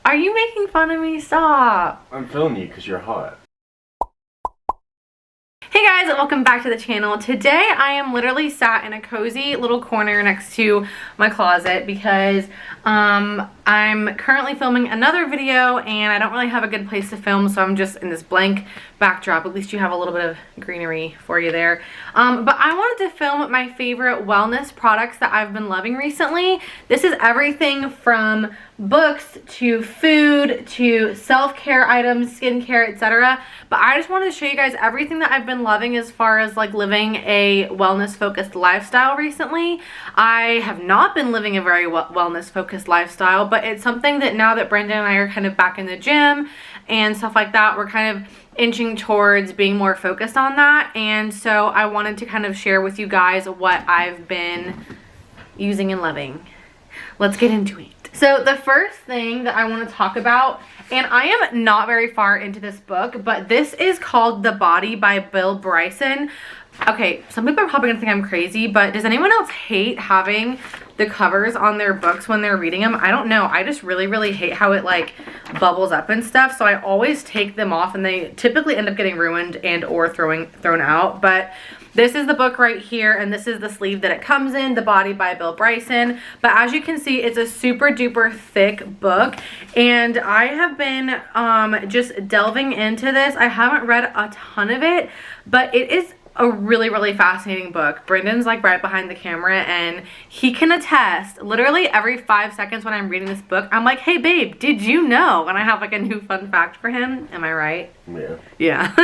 Are you making fun of me? Stop. I'm filming you because you're hot. Hey guys, welcome back to the channel. Today I am literally sat in a cozy little corner next to my closet because I'm currently filming another video and I don't really have a good place to film, so I'm just in this blank backdrop. At least you have a little bit of greenery for you there. But I wanted to film my favorite wellness products that I've been loving recently. This is everything from books to food to self-care items, skincare, etc. But I just wanted to show you guys everything that I've been loving as far as like living a wellness focused lifestyle recently. I have not been living a very wellness focused lifestyle, but it's something that now that Brendan and I are kind of back in the gym and stuff like that, we're kind of inching towards being more focused on that. And so I wanted to kind of share with you guys what I've been using and loving. Let's get into it. So the first thing that I want to talk about, and I am not very far into this book, but this is called The Body by Bill Bryson. Okay, some people are probably gonna think I'm crazy, but does anyone else hate having the covers on their books when they're reading them? I don't know. I just really hate how it like bubbles up and stuff. So I always take them off and they typically end up getting ruined and or thrown out. But this is the book right here, and this is the sleeve that it comes in, The Body by Bill Bryson. But as you can see, it's a super duper thick book, and I have been just delving into this. I haven't read a ton of it, but it is a really fascinating book. Brendan's like right behind the camera and he can attest. Literally every 5 seconds when I'm reading this book, I'm like, hey babe, did you know? And I have like a new fun fact for him. Am I right? Yeah.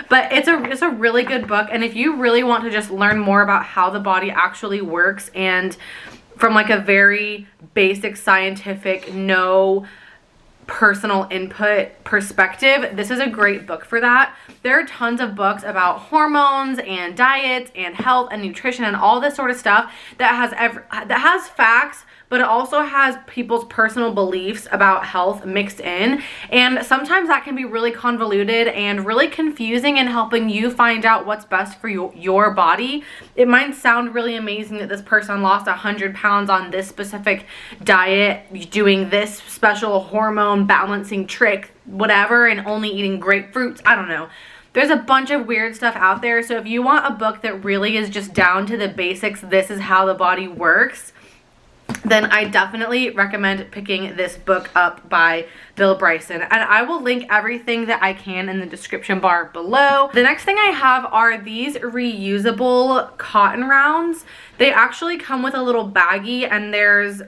But it's a really good book, and if you really want to just learn more about how the body actually works and from like a very basic scientific, no personal input perspective, this is a great book for that. There are tons of books about hormones and diets and health and nutrition and all this sort of stuff that has facts, but it also has people's personal beliefs about health mixed in, and sometimes that can be really convoluted and really confusing in helping you find out what's best for your body. It might sound really amazing that this person lost 100 pounds on this specific diet, doing this special hormone balancing trick, whatever, and only eating grapefruits. I don't know. There's a bunch of weird stuff out there, so if you want a book that really is just down to the basics, this is how the body works, then I definitely recommend picking this book up by Bill Bryson. And I will link everything that I can in the description bar below. The next thing I have are these reusable cotton rounds. They actually come with a little baggie, and there's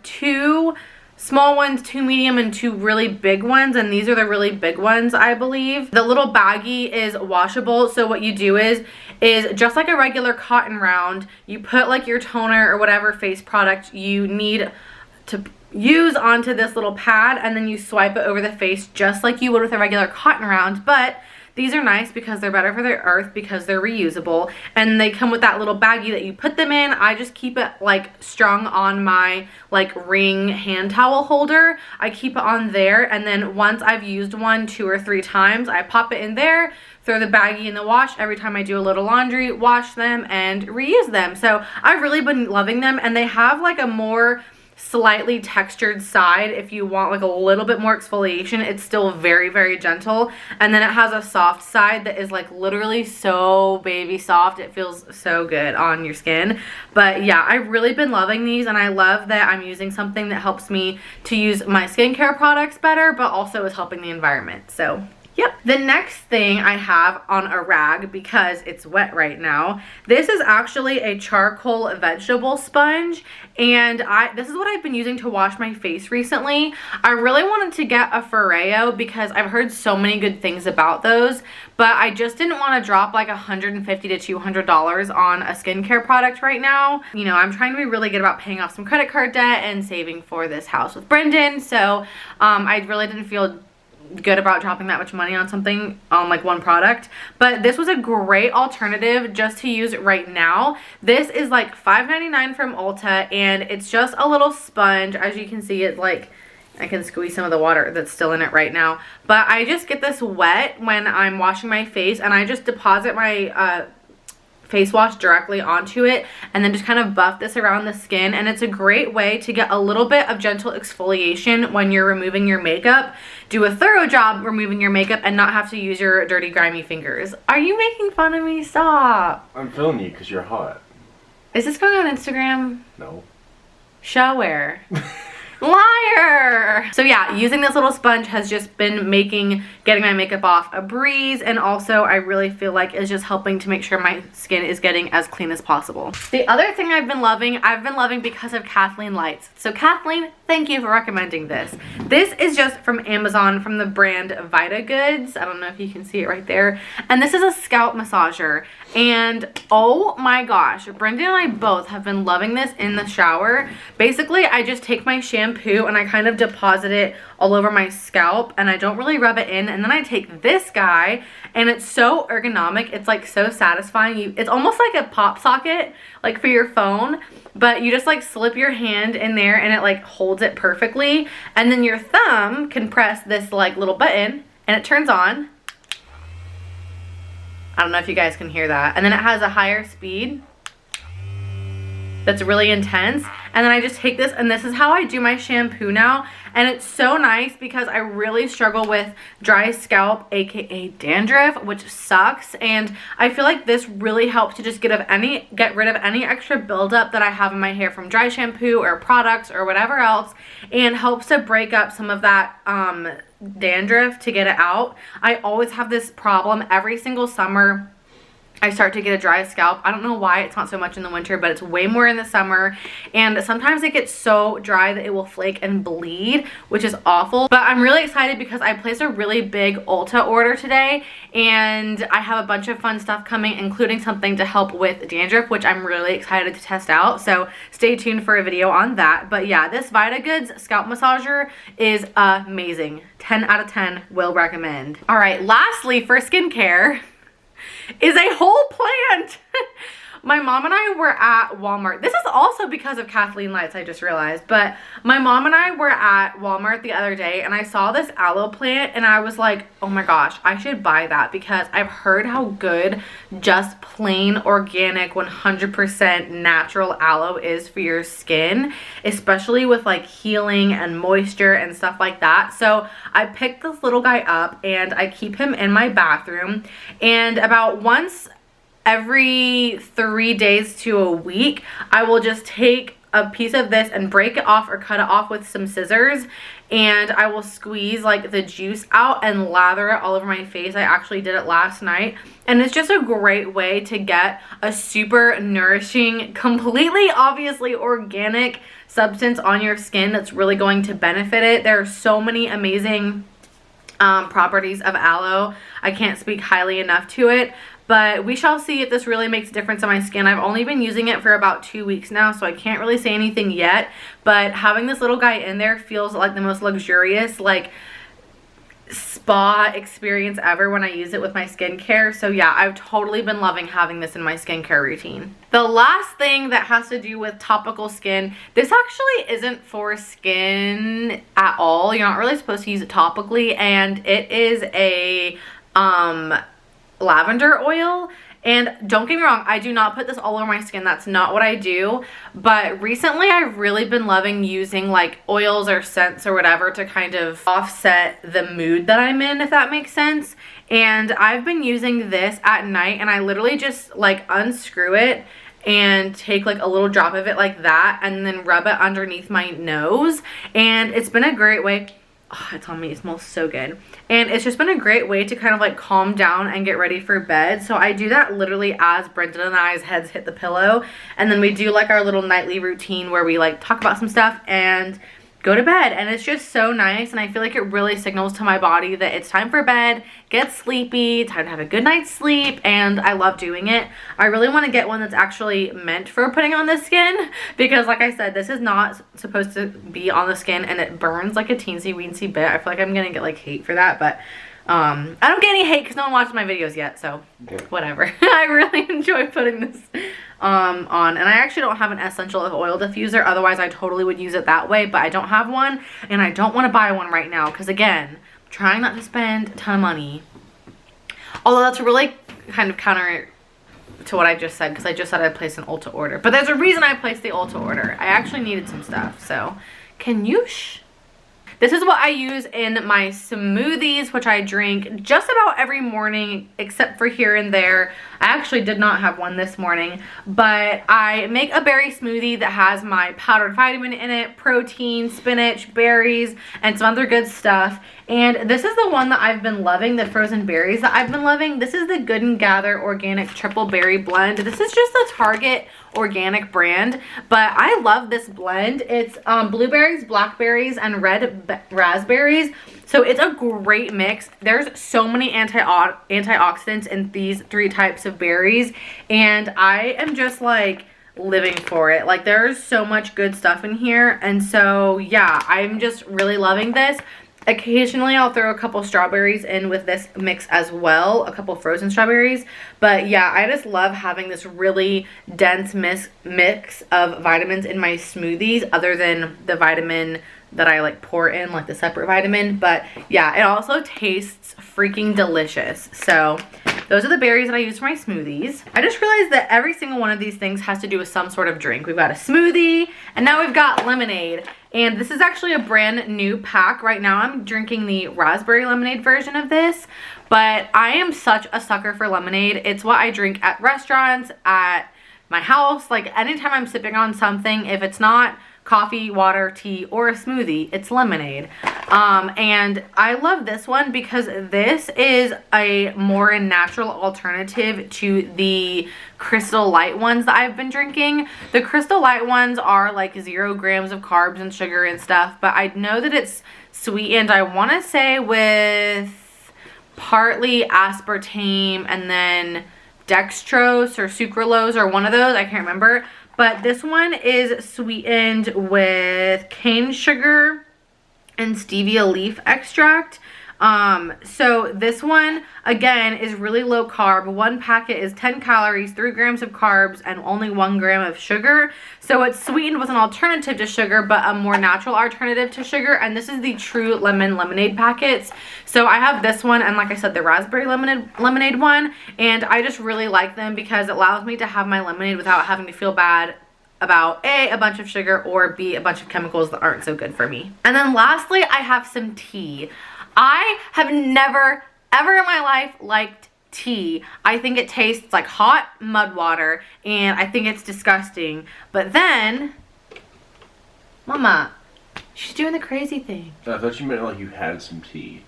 two small ones, two medium, and two really big ones, and these are the really big ones, I believe. The little baggie is washable, so what you do is just like a regular cotton round, you put like your toner or whatever face product you need to use onto this little pad, and then you swipe it over the face just like you would with a regular cotton round. But these are nice because they're better for the earth because they're reusable, and they come with that little baggie that you put them in. I just keep it like strung on my like ring hand towel holder. I keep it on there, and then once I've used one 2 or 3 times, I pop it in there, throw the baggie in the wash every time I do a little laundry, wash them, and reuse them. So I've really been loving them, and they have like a more slightly textured side. If you want like a little bit more exfoliation, it's still very gentle, and then it has a soft side that is like literally so baby soft. It feels so good on your skin. But yeah, I've really been loving these, and I love that I'm using something that helps me to use my skincare products better, but also is helping the environment. So yep. The next thing I have on a rag, because it's wet right now, this is actually a charcoal vegetable sponge, and this is what I've been using to wash my face recently. I really wanted to get a Foreo because I've heard so many good things about those, but I just didn't want to drop like $150 to $200 on a skincare product right now. You know, I'm trying to be really good about paying off some credit card debt and saving for this house with Brendan, so I really didn't feel good about dropping that much money on something, on like one product. But this was a great alternative just to use right now. This is like $5.99 from Ulta, and it's just a little sponge. As you can see, it's like, I can squeeze some of the water that's still in it right now, but I just get this wet when I'm washing my face, and I just deposit my face wash directly onto it and then just kind of buff this around the skin, and it's a great way to get a little bit of gentle exfoliation when you're removing your makeup. Do a thorough job removing your makeup and not have to use your dirty grimy fingers. Are you making fun of me? Stop. I'm feeling you because you're hot. Is this going on Instagram? No. Show where? Liar! So yeah, using this little sponge has just been making getting my makeup off a breeze, and also I really feel like it's just helping to make sure my skin is getting as clean as possible. The other thing I've been loving because of Kathleen Lights. So Kathleen, thank you for recommending this. This is just from Amazon from the brand Vita Goods. I don't know if you can see it right there. And this is a scalp massager. And oh my gosh, Brendan and I both have been loving this in the shower. Basically, I just take my shampoo and I kind of deposit it all over my scalp, and I don't really rub it in, and then I take this guy, and it's so ergonomic. It's like so satisfying. It's almost like a pop socket, like for your phone, but you just like slip your hand in there and it like holds it perfectly, and then your thumb can press this like little button and it turns on. I don't know if you guys can hear that. And then it has a higher speed that's really intense. And then I just take this, and this is how I do my shampoo now. And it's so nice because I really struggle with dry scalp, aka dandruff, which sucks. And I feel like this really helps to just get rid of any extra buildup that I have in my hair from dry shampoo or products or whatever else, and helps to break up some of that dandruff to get it out. I always have this problem every single summer. I start to get a dry scalp. I don't know why it's not so much in the winter, but it's way more in the summer. And sometimes it gets so dry that it will flake and bleed, which is awful. But I'm really excited because I placed a really big Ulta order today, and I have a bunch of fun stuff coming, including something to help with dandruff, which I'm really excited to test out. So stay tuned for a video on that. But yeah, this Vita Goods scalp massager is amazing. 10 out of 10 will recommend. All right, lastly for skincare is a whole plant. My mom and I were at Walmart. This is also because of Kathleen Lights, I just realized. But my mom and I were at Walmart the other day, and I saw this aloe plant, and I was like, oh my gosh, I should buy that, because I've heard how good just plain organic 100% natural aloe is for your skin, especially with like healing and moisture and stuff like that. So I picked this little guy up, and I keep him in my bathroom, and about once every 3 days to a week, I will just take a piece of this and break it off or cut it off with some scissors, and I will squeeze like the juice out and lather it all over my face. I actually did it last night, and it's just a great way to get a super nourishing, completely obviously organic substance on your skin that's really going to benefit it. There are so many amazing properties of aloe. I can't speak highly enough to it. But we shall see if this really makes a difference on my skin. I've only been using it for about 2 weeks now, so I can't really say anything yet. But having this little guy in there feels like the most luxurious, like, spa experience ever when I use it with my skincare. So yeah, I've totally been loving having this in my skincare routine. The last thing that has to do with topical skin, this actually isn't for skin at all. You're not really supposed to use it topically, and it is a lavender oil. And don't get me wrong, I do not put this all over my skin. That's not what I do. But recently I've really been loving using like oils or scents or whatever to kind of offset the mood that I'm in, if that makes sense. And I've been using this at night, and I literally just like unscrew it and take like a little drop of it like that, and then rub it underneath my nose. And it's been a great way. Oh, it's on me. It smells so good. And it's just been a great way to kind of like calm down and get ready for bed. So I do that literally as Brendan and I's heads hit the pillow. And then we do like our little nightly routine where we like talk about some stuff and go to bed. And it's just so nice, and I feel like it really signals to my body that it's time for bed, get sleepy, time to have a good night's sleep, and I love doing it. I really want to get one that's actually meant for putting on the skin, because like I said, this is not supposed to be on the skin, and it burns like a teensy weensy bit. I feel like I'm gonna get like hate for that, but I don't get any hate because no one watched my videos yet, so whatever. I really enjoy putting this on, and I actually don't have an essential oil diffuser. Otherwise I totally would use it that way, but I don't have one, and I don't want to buy one right now because, again, I'm trying not to spend a ton of money. Although that's really kind of to what I just said, because I just said I'd place an Ulta order. But there's a reason I placed the Ulta order. I actually needed some stuff, so can you This is what I use in my smoothies, which I drink just about every morning, except for here and there. I actually did not have one this morning, but I make a berry smoothie that has my powdered vitamin in it, protein, spinach, berries, and some other good stuff. And this is the one that I've been loving, the frozen berries that I've been loving. This is the Good and Gather Organic Triple Berry Blend. This is just a Target organic brand, but I love this blend. It's blueberries, blackberries, and red raspberries. So it's a great mix. There's so many antioxidants in these 3 types of berries, and I am just like living for it. Like, there's so much good stuff in here, and so yeah, I'm just really loving this. Occasionally I'll throw a couple strawberries in with this mix as well, a couple frozen strawberries. But yeah, I just love having this really dense mix of vitamins in my smoothies, other than the vitamin that I like pour in, like the separate vitamin. But yeah, it also tastes freaking delicious. So those are the berries that I use for my smoothies. I just realized that every single one of these things has to do with some sort of drink. We've got a smoothie, and now we've got lemonade. And this is actually a brand new pack. Right now I'm drinking the raspberry lemonade version of this, but I am such a sucker for lemonade. It's what I drink at restaurants, at my house. Like, anytime I'm sipping on something, if it's not coffee, water, tea, or a smoothie, it's lemonade. And I love this one because this is a more natural alternative to the Crystal Light ones that I've been drinking. The Crystal Light ones are like 0 grams of carbs and sugar and stuff, but I know that it's sweetened, I want to say, with partly aspartame and then dextrose or sucralose or one of those, I can't remember. But this one is sweetened with cane sugar and stevia leaf extract. So this one, again, is really low carb. One packet is 10 calories, 3 grams of carbs, and only 1 gram of sugar. So it's sweetened with an alternative to sugar, but a more natural alternative to sugar. And this is the True Lemon lemonade packets. So I have this one, and like I said, the raspberry lemonade one. And I just really like them because it allows me to have my lemonade without having to feel bad about A, a bunch of sugar, or B, a bunch of chemicals that aren't so good for me. And then lastly, I have some tea. I have never, ever in my life liked tea. I think it tastes like hot mud water, and I think it's disgusting. But then, Mama, she's doing the crazy thing. I thought you meant like you had some tea.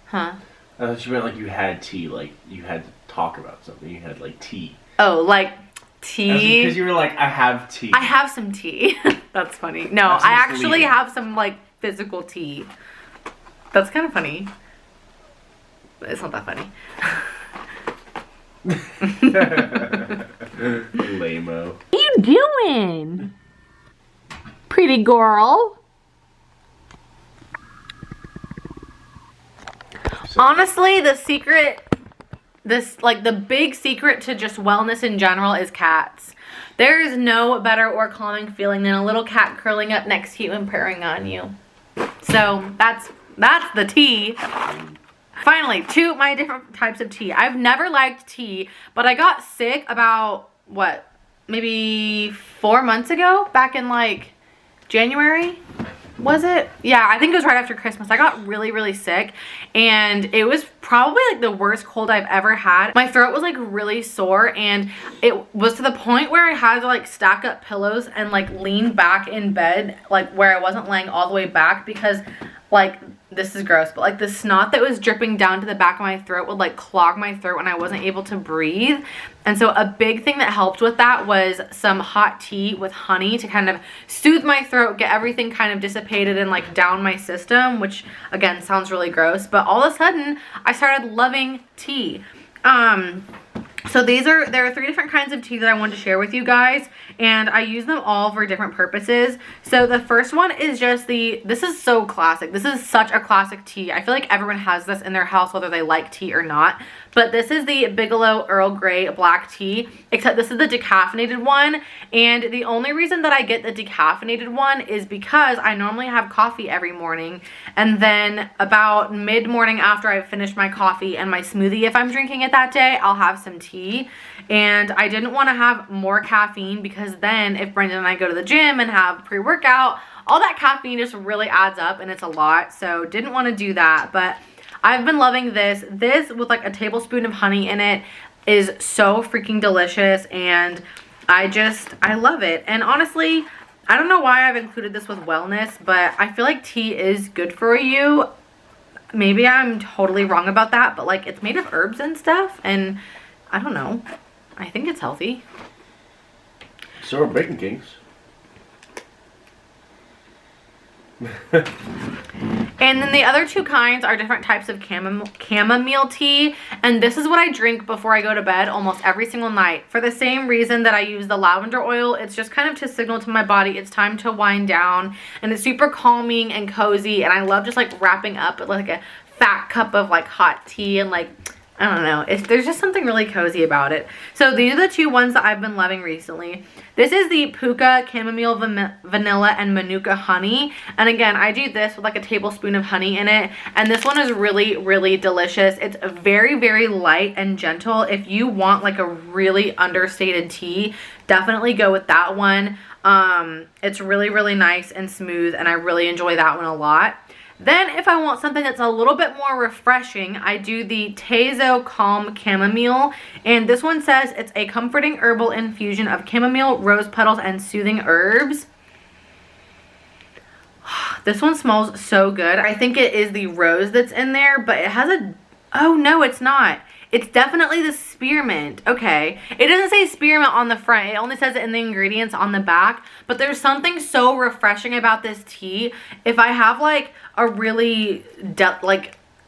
Huh? I thought you meant like you had tea, like you had to talk about something. You had like tea. Oh, like tea? Because you were like, I have tea. I have some tea. That's funny. No, I actually have some like physical tea. That's kind of funny. But it's not that funny. Lame-o. What are you doing? Pretty girl. So, honestly, the secret, the big secret to just wellness in general is cats. There is no better or calming feeling than a little cat curling up next to you and purring on you. So that's the tea. Finally, to my different types of tea. I've never liked tea, but I got sick about, what, maybe 4 months ago? Back in like January? Was it? Yeah, I think it was right after Christmas. I got really, really sick, and it was probably like the worst cold I've ever had. My throat was like really sore, and it was to the point where I had to like stack up pillows and like lean back in bed, like where I wasn't laying all the way back, because like, this is gross, but like the snot that was dripping down to the back of my throat would like clog my throat when I wasn't able to breathe. And so a big thing that helped with that was some hot tea with honey to kind of soothe my throat, get everything kind of dissipated and like down my system, which again sounds really gross, but all of a sudden I started loving tea. So there are 3 different kinds of tea that I wanted to share with you guys, and I use them all for different purposes. So the first one is just this is so classic. This is such a classic tea. I feel like everyone has this in their house, whether they like tea or not. But this is the Bigelow Earl Grey black tea, except this is the decaffeinated one. And the only reason that I get the decaffeinated one is because I normally have coffee every morning, and then about mid-morning after I've finished my coffee and my smoothie, if I'm drinking it that day, I'll have some tea tea, and I didn't want to have more caffeine because then if Brendan and I go to the gym and have pre-workout, all that caffeine just really adds up and it's a lot, so didn't want to do that. But I've been loving this. This with like a tablespoon of honey in it is so freaking delicious, and I love it. And honestly, I don't know why I've included this with wellness, but I feel like tea is good for you. Maybe I'm totally wrong about that, but like it's made of herbs and stuff, and I don't know. I think it's healthy. So are Bacon Kings. And then the other two kinds are different types of chamomile tea, and this is what I drink before I go to bed almost every single night for the same reason that I use the lavender oil. It's just kind of to signal to my body it's time to wind down, and it's super calming and cozy, and I love just like wrapping up like a fat cup of like hot tea, and like I don't know, there's just something really cozy about it. So these are the two ones that I've been loving recently. This is the Pukka Chamomile Vanilla and Manuka Honey. And again, I do this with like a tablespoon of honey in it. And this one is really, really delicious. It's very, very light and gentle. If you want like a really understated tea, definitely go with that one. It's really, really nice and smooth, and I really enjoy that one a lot. Then if I want something that's a little bit more refreshing, I do the Tezo Calm Chamomile. And this one says it's a comforting herbal infusion of chamomile, rose petals, and soothing herbs. This one smells so good. I think it is the rose that's in there, but it has a... Oh, no, it's not. It's definitely the spearmint. Okay. It doesn't say spearmint on the front. It only says it in the ingredients on the back. But there's something so refreshing about this tea. If I have like a really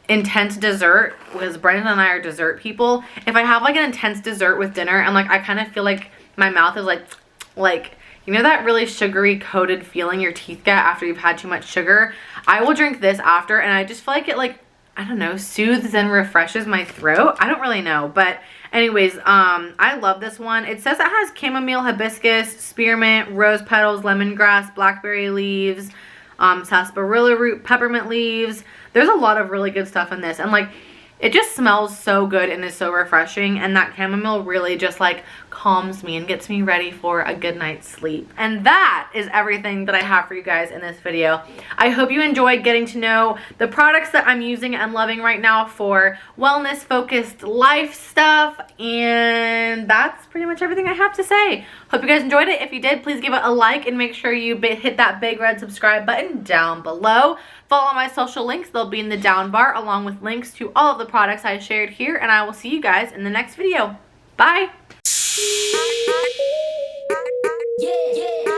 intense dessert, because Brendan and I are dessert people. If I have like an intense dessert with dinner and like I kind of feel like my mouth is like you know that really sugary coated feeling your teeth get after you've had too much sugar? I will drink this after, and I just feel like it like, I don't know, soothes and refreshes my throat. I don't really know, but anyways, I love this one. It says it has chamomile, hibiscus, spearmint, rose petals, lemongrass, blackberry leaves, sarsaparilla root, peppermint leaves. There's a lot of really good stuff in this, and like it just smells so good and is so refreshing, and that chamomile really just like calms me and gets me ready for a good night's sleep. And that is everything that I have for you guys in this video. I hope you enjoyed getting to know the products that I'm using and loving right now for wellness focused life stuff, and that's pretty much everything I have to say. Hope you guys enjoyed it. If you did, please give it a like and make sure you hit that big red subscribe button down below. Follow my social links. They'll be in the down bar along with links to all of the products I shared here, and I will see you guys in the next video. Bye! Yeah, yeah.